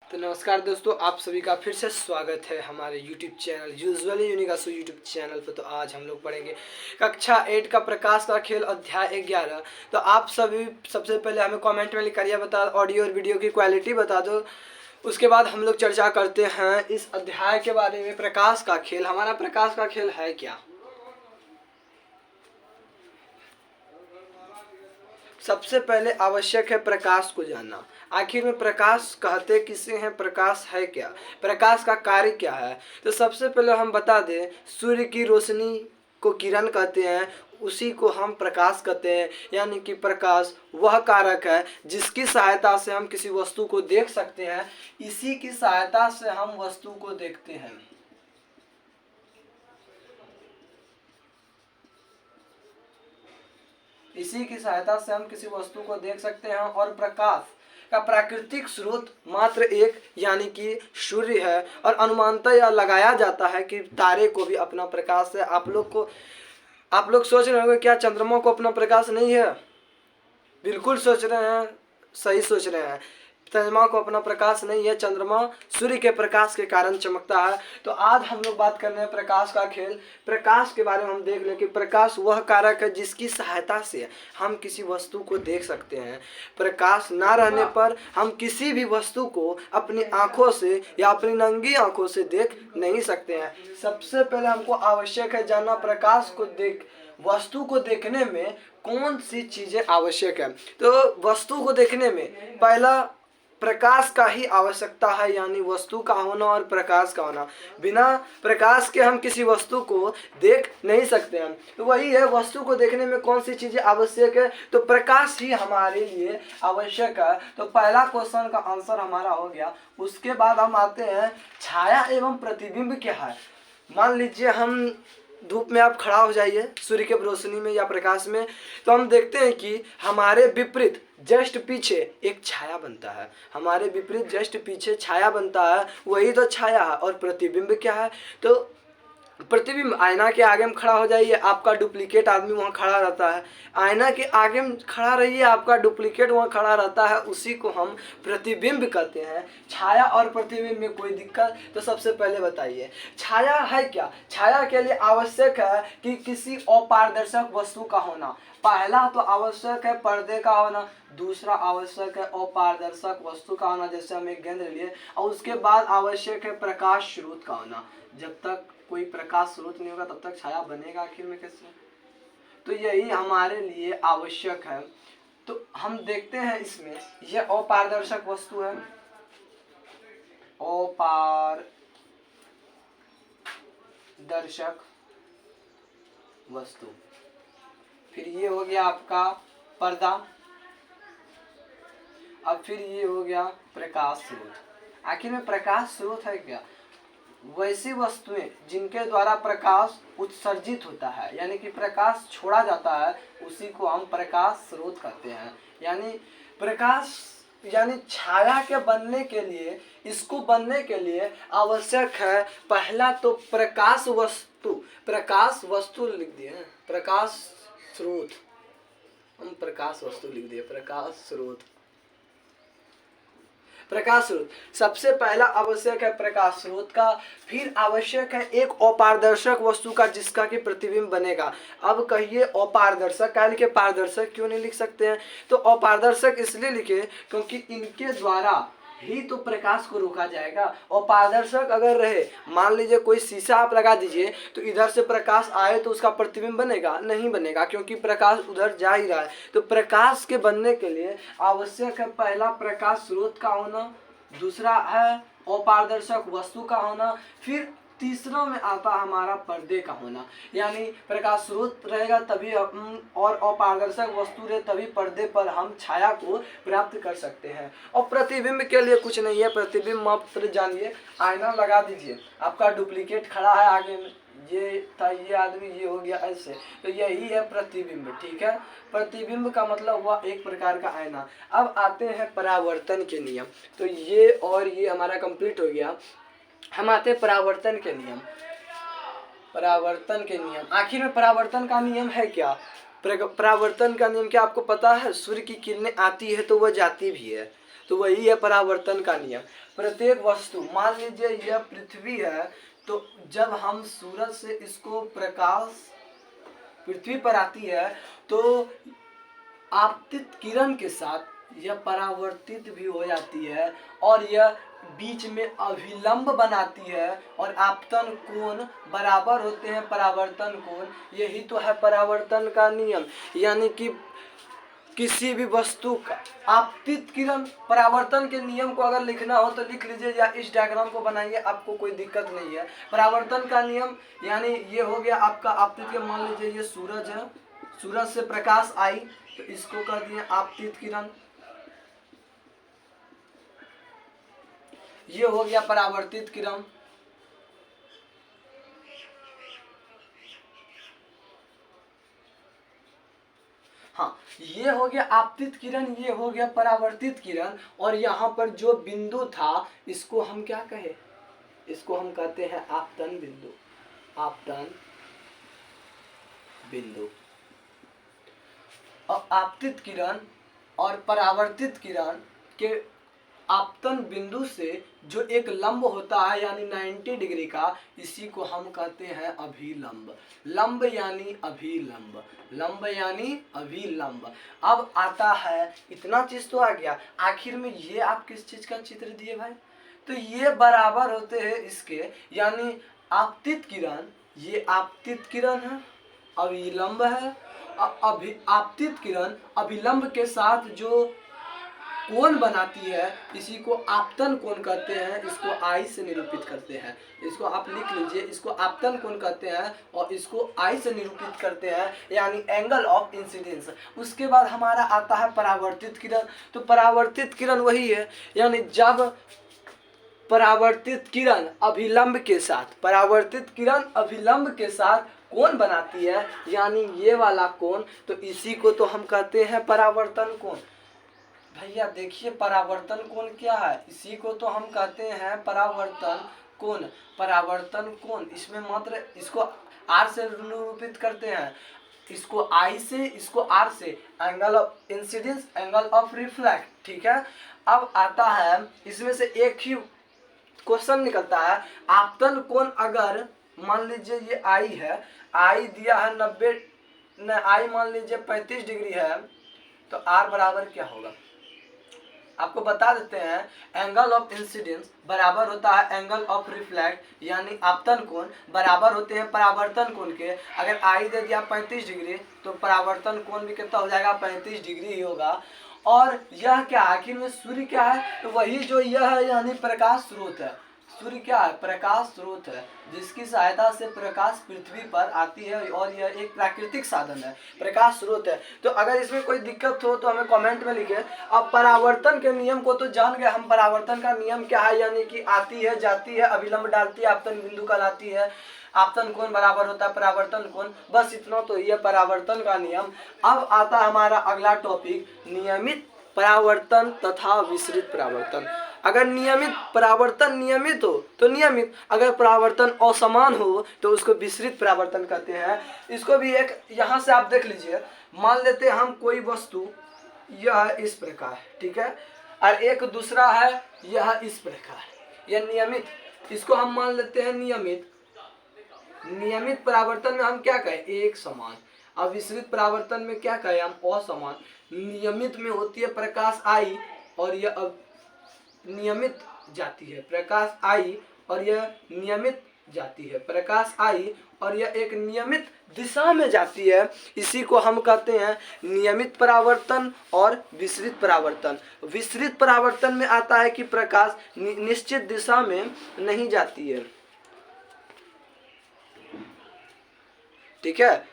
तो नमस्कार दोस्तों, आप सभी का फिर से स्वागत है हमारे YouTube चैनल यूजुअली यूनिकासो YouTube चैनल पर। तो आज हम लोग पढ़ेंगे कक्षा 8 का प्रकाश का खेल अध्याय 11। तो आप सभी सबसे पहले हमें कमेंट में लिख कर बता ऑडियो और वीडियो की क्वालिटी बता दो। उसके बाद हम लोग चर्चा करते हैं इस अध्याय के बारे में। प्रकाश का खेल, हमारा प्रकाश का खेल है क्या? सबसे पहले आवश्यक है प्रकाश को जानना। आखिर में प्रकाश कहते किसे हैं, प्रकाश है क्या, प्रकाश का कार्य क्या है? तो सबसे पहले हम बता दें, सूर्य की रोशनी को किरण कहते हैं, उसी को हम प्रकाश कहते हैं। यानी कि प्रकाश वह कारक है जिसकी सहायता से हम किसी वस्तु को देख सकते हैं। इसी की सहायता से हम वस्तु को देखते हैं। इसी की सहायता से हम किसी वस्तु को देख सकते हैं। और प्रकाश का प्राकृतिक स्रोत मात्र एक यानी कि सूर्य है। और अनुमानतः यह लगाया जाता है कि तारे को भी अपना प्रकाश है। आप लोग सोच रहे होंगे क्या चंद्रमा को अपना प्रकाश नहीं है? बिल्कुल सोच रहे हैं, सही सोच रहे हैं। चंद्रमा को अपना प्रकाश नहीं है, चंद्रमा सूर्य के प्रकाश के कारण चमकता है। तो आज हम लोग बात कर रहे हैं प्रकाश का खेल। प्रकाश के बारे में हम देख लें कि प्रकाश वह कारक है जिसकी सहायता से हम किसी वस्तु को देख सकते हैं। प्रकाश ना रहने पर हम किसी भी वस्तु को अपनी आंखों से या अपनी नंगी आंखों से देख नहीं सकते हैं। सबसे पहले हमको आवश्यक है जानना प्रकाश को वस्तु को देखने में कौन सी चीजें आवश्यक है। तो वस्तु को देखने में पहला प्रकाश का ही आवश्यकता है, यानी वस्तु का होना और प्रकाश का होना। बिना प्रकाश के हम किसी वस्तु को देख नहीं सकते हैं। तो वही है, वस्तु को देखने में कौन सी चीजें आवश्यक है, तो प्रकाश ही हमारे लिए आवश्यक है। तो पहला क्वेश्चन का आंसर हमारा हो गया। उसके बाद हम आते हैं छाया एवं प्रतिबिंब क्या है। मान लीजिए हम धूप में आप खड़ा हो जाइए सूर्य के रोशनी में या प्रकाश में, तो हम देखते हैं कि हमारे विपरीत जस्ट पीछे एक छाया बनता है। हमारे विपरीत जस्ट पीछे छाया बनता है, वही तो छाया है। और प्रतिबिंब क्या है? तो प्रतिबिंब, आईना के आगे में खड़ा हो जाइए, आपका डुप्लीकेट आदमी वहाँ खड़ा रहता है। आईना के आगे में खड़ा रहिए, आपका डुप्लीकेट वहाँ खड़ा रहता है, उसी को हम प्रतिबिंब कहते हैं। छाया और प्रतिबिंब में कोई दिक्कत? तो सबसे पहले बताइए छाया है क्या। छाया के लिए आवश्यक है कि किसी अपारदर्शक वस्तु का होना। पहला तो आवश्यक है पर्दे का होना, दूसरा आवश्यक है अपारदर्शक वस्तु का होना, जैसे हम एक गेंद लिए। और उसके बाद आवश्यक है प्रकाश स्रोत का होना। जब तक कोई प्रकाश स्रोत नहीं होगा तब तक छाया बनेगा आखिर में कैसे? तो यही हमारे लिए आवश्यक है। तो हम देखते हैं इसमें, यह अपारदर्शक वस्तु है, अपारदर्शक वस्तु। फिर ये हो गया आपका पर्दा। अब फिर ये हो गया प्रकाश स्रोत। आखिर में प्रकाश स्रोत है क्या? वैसी वस्तुएं जिनके द्वारा प्रकाश उत्सर्जित होता है, यानी कि प्रकाश छोड़ा जाता है, उसी को हम प्रकाश स्रोत कहते हैं। यानी प्रकाश, यानी छाया के बनने के लिए, इसको बनने के लिए आवश्यक है पहला तो प्रकाश वस्तु। प्रकाश वस्तु लिख दिए, प्रकाश स्रोत, हम प्रकाश वस्तु लिख दिए, प्रकाश स्रोत। प्रकाश स्रोत सबसे पहला आवश्यक है प्रकाश स्रोत का। फिर आवश्यक है एक अपारदर्शक वस्तु का जिसका कि प्रतिबिंब बनेगा। अब कहिए अपारदर्शक क्या लिखे, पारदर्शक क्यों नहीं लिख सकते हैं? तो अपारदर्शक इसलिए लिखे क्योंकि इनके द्वारा ही तो प्रकाश को रोका जाएगा। और पारदर्शक अगर रहे, मान लीजिए कोई शीशा आप लगा दीजिए, तो इधर से प्रकाश आए तो उसका प्रतिबिंब बनेगा? नहीं बनेगा, क्योंकि प्रकाश उधर जा ही रहा है। तो प्रकाश के बनने के लिए आवश्यक है पहला प्रकाश स्रोत का होना, दूसरा है अपारदर्शक वस्तु का होना, फिर तीसरा में आता हमारा पर्दे का होना। यानी प्रकाश स्रोत रहेगा तभी हम, और अपारदर्शक वस्तु रहे तभी पर्दे पर हम छाया को प्राप्त कर सकते हैं। और प्रतिबिंब के लिए कुछ नहीं है। प्रतिबिंब मात्र जानिए, आईना लगा दीजिए, आपका डुप्लीकेट खड़ा है आगे में, ये था ये आदमी, ये हो गया ऐसे, तो यही है प्रतिबिंब। ठीक है, प्रतिबिंब का मतलब हुआ एक प्रकार का आईना। अब आते हैं परावर्तन के नियम। तो ये और ये हमारा कंप्लीट हो गया। हम आते हैं परावर्तन के नियम। परावर्तन के नियम, आखिर में परावर्तन का नियम है क्या? परावर्तन का नियम क्या आपको पता है? सूर्य की किरणें आती है तो वह जाती भी है, तो वही है परावर्तन का नियम। प्रत्येक वस्तु, मान लीजिए यह पृथ्वी है, तो जब हम सूरज से इसको प्रकाश पृथ्वी पर आती है तो आपतित किरण के साथ यह परावर्तित भी हो जाती है और यह बीच में अभिलंब बनाती है और आपतन कोण बराबर होते हैं परावर्तन कोण। यही तो है परावर्तन का नियम। यानी कि किसी भी वस्तु का आपतित किरण, परावर्तन के नियम को अगर लिखना हो तो लिख लीजिए या इस डायग्राम को बनाइए, आपको कोई दिक्कत नहीं है। परावर्तन का नियम यानी ये हो गया आपका आपतित के, मान लीजिए ये सूरज है, सूरज से प्रकाश आई तो इसको कर दिए आपतित किरण, ये हो गया परावर्तित किरण। हाँ, ये हो गया आपतित किरण, ये हो गया परावर्तित किरण। और यहाँ पर जो बिंदु था इसको हम क्या कहे, इसको हम कहते हैं आपतन बिंदु, आपतन बिंदु। और आपतित किरण और परावर्तित किरण के आपतन बिंदु से जो एक लंब होता है यानी 90 डिग्री का, इसी को हम कहते हैं अभिलंब। लंब यानी अभिलंब, लंब यानी अभिलंब। अब आता है, इतना चीज तो आ गया, आखिर में ये आप किस चीज का चित्र दिए भाई, तो ये बराबर होते हैं इसके, यानी आपतित किरण, ये आपतित किरण है, अभिलंब है, आपतित किरण अभिलंब के साथ जो कोण बनाती है इसी को आपतन कोण कहते हैं। इसको आई से निरूपित करते हैं, इसको आप लिख लीजिए, इसको आपतन कोण कहते हैं और इसको आई से निरूपित करते हैं, यानी एंगल ऑफ इंसिडेंस। उसके बाद हमारा आता है परावर्तित किरण। तो परावर्तित किरण वही है, यानी जब परावर्तित किरण अभिलंब के साथ, परावर्तित किरण अभिलंब के साथ कोण बनाती है, यानी ये वाला कोण, तो इसी को तो हम कहते हैं परावर्तन कोण। भैया देखिए परावर्तन कोण क्या है, इसी को तो हम कहते हैं परावर्तन कोण। परावर्तन कोण इसमें मात्र इसको आर से निरूपित करते हैं, इसको आई से, इसको आर से, angle of incidence, angle of reflect, ठीक है। अब आता है इसमें से एक ही क्वेश्चन निकलता है, आपतन कोण अगर मान लीजिए ये आई है, आई दिया है 90, आई मान लीजिए 35 डिग्री है, तो आर बराबर क्या होगा आपको बता देते हैं, एंगल ऑफ इंसिडेंस बराबर होता है एंगल ऑफ रिफ्लेक्ट, यानी आपतन कोण बराबर होते हैं परावर्तन कोण के। अगर आई दे दिया 35 डिग्री तो परावर्तन कोण भी कितना हो जाएगा, 35 डिग्री ही होगा। और यह क्या, आखिर में सूर्य क्या है, तो वही जो यह है यानी प्रकाश स्रोत है। सूर्य क्या है, प्रकाश स्रोत है, जिसकी सहायता से प्रकाश पृथ्वी पर आती है और यह एक प्राकृतिक साधन है, प्रकाश स्रोत है। तो अगर इसमें कोई दिक्कत हो तो हमें कमेंट में लिखिए। अब परावर्तन के नियम को तो जान गए हम, परावर्तन का नियम क्या है, यानी कि आती है, जाती है, अभिलंब डालती है, आपतन बिंदु कहलाती है, आपतन कोण बराबर होता है परावर्तन कोण। बस इतना तो ये परावर्तन का नियम। अब आता हमारा अगला टॉपिक, नियमित परावर्तन तथा विसरित परावर्तन। अगर नियमित परावर्तन नियमित हो तो नियमित, अगर परावर्तन असमान हो तो उसको विसरित परावर्तन कहते हैं। इसको भी एक यहाँ से आप देख लीजिए, मान लेते हैं हम कोई वस्तु, यह इस प्रकार, ठीक है, और एक दूसरा है यह इस प्रकार, यह नियमित, इसको हम मान लेते हैं नियमित। नियमित परावर्तन में हम क्या कहें, एक समान। अब विसरित परावर्तन में क्या कहें हम, असमान। नियमित में होती है प्रकाश आई और यह अब नियमित जाती है, प्रकाश आई और यह नियमित जाती है, प्रकाश आई और यह एक नियमित दिशा में जाती है। इसी को हम कहते हैं नियमित परावर्तन और विसरित परावर्तन। विसरित परावर्तन में आता है कि प्रकाश निश्चित दिशा में नहीं जाती है, ठीक है।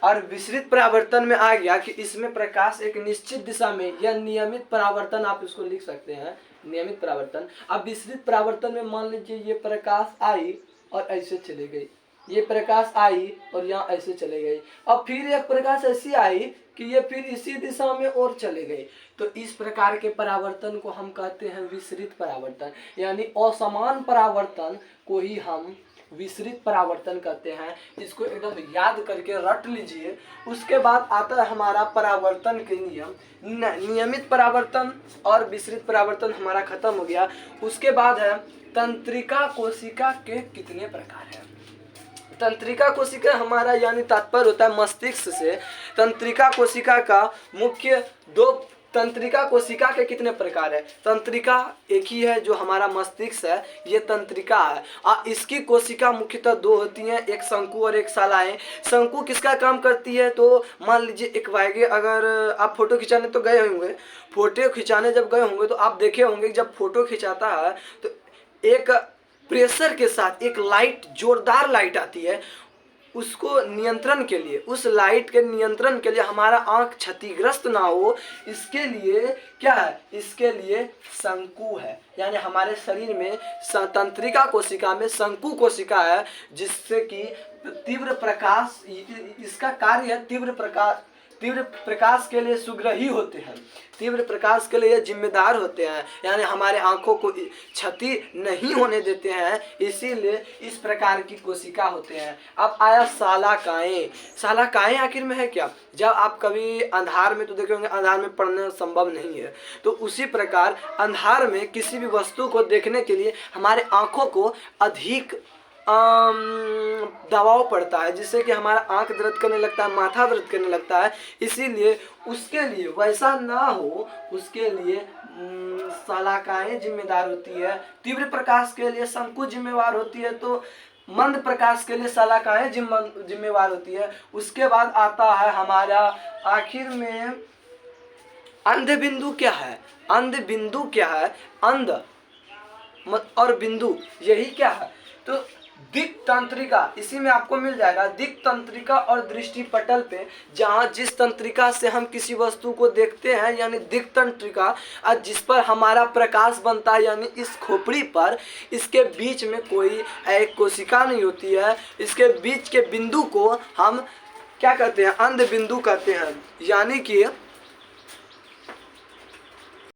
और विसरित परावर्तन में आ गया कि इसमें प्रकाश एक निश्चित दिशा में, यह नियमित परावर्तन आप इसको लिख सकते हैं, नियमित परावर्तन। अब विसरित परावर्तन में मान लीजिए ये प्रकाश आई और ऐसे चले गई, ये प्रकाश आई और यहाँ ऐसे चले गई, अब फिर एक प्रकाश ऐसी आई कि ये फिर इसी दिशा में और चले गए। तो इस प्रकार के परावर्तन को हम कहते हैं विसरित परावर्तन, यानी असमान परावर्तन को ही हम विसरित परावर्तन कहते हैं। इसको एकदम याद करके रट लीजिए। उसके बाद आता है हमारा परावर्तन के नियम। नियमित परावर्तन और विसरित परावर्तन हमारा खत्म हो गया। उसके बाद है तंत्रिका कोशिका के कितने प्रकार हैं। तंत्रिका कोशिका हमारा यानी तात्पर्य होता है मस्तिष्क से। तंत्रिका कोशिका का मुख्य दो, तंत्रिका कोशिका के कितने प्रकार है। तंत्रिका एक ही है जो हमारा मस्तिष्क है, ये तंत्रिका है। इसकी कोशिका मुख्यतः दो होती हैं, एक शंकु और एक शालाएं। शंकु किसका काम करती है, तो मान लीजिए एक वायगे, अगर आप फोटो खिंचाने तो गए होंगे, फोटो खिंचाने जब गए होंगे तो आप देखे होंगे जब फोटो खिंचाता है तो एक प्रेशर के साथ एक लाइट, जोरदार लाइट आती है, उसको नियंत्रण के लिए, उस लाइट के नियंत्रण के लिए हमारा आंख क्षतिग्रस्त ना हो, इसके लिए क्या है, इसके लिए शंकु है। यानी हमारे शरीर में तंत्रिका कोशिका में शंकु कोशिका है, जिससे कि तीव्र प्रकाश, इसका कार्य है तीव्र प्रकाश के लिए सुग्राही होते हैं, तीव्र प्रकाश के लिए ये जिम्मेदार होते हैं, यानी हमारे आंखों को क्षति नहीं होने देते हैं, इसीलिए इस प्रकार की कोशिका होते हैं। अब आया शालाकाएं। शालाकाएं आखिर में है क्या, जब आप कभी अंधार में तो देखे होंगे, अंधार में पढ़ना संभव नहीं है, तो उसी प्रकार अंधार में किसी भी वस्तु को देखने के लिए हमारे आंखों को अधिक दबाव पड़ता है, जिससे कि हमारा आंख दर्द करने लगता है, माथा दर्द करने लगता है। इसीलिए उसके लिए वैसा ना हो, उसके लिए शालाकाएं जिम्मेदार होती है। तीव्र प्रकाश के लिए शंकु जिम्मेवार होती है, तो मंद प्रकाश के लिए शालाकाएं जिम्मेवार होती है। उसके बाद आता है हमारा आखिर में अंध बिंदु क्या है। अंध बिंदु क्या है, अंध और बिंदु यही क्या है, तो दिक् तंत्रिका, इसी में आपको मिल जाएगा। दिक् तंत्रिका और दृष्टि पटल पे, जहाँ जिस तंत्रिका से हम किसी वस्तु को देखते हैं, यानी दिक् तंत्रिका, और जिस पर हमारा प्रकाश बनता है, यानी इस खोपड़ी पर, इसके बीच में कोई एक कोशिका नहीं होती है, इसके बीच के बिंदु को हम क्या कहते हैं, अंध बिंदु कहते हैं। यानी कि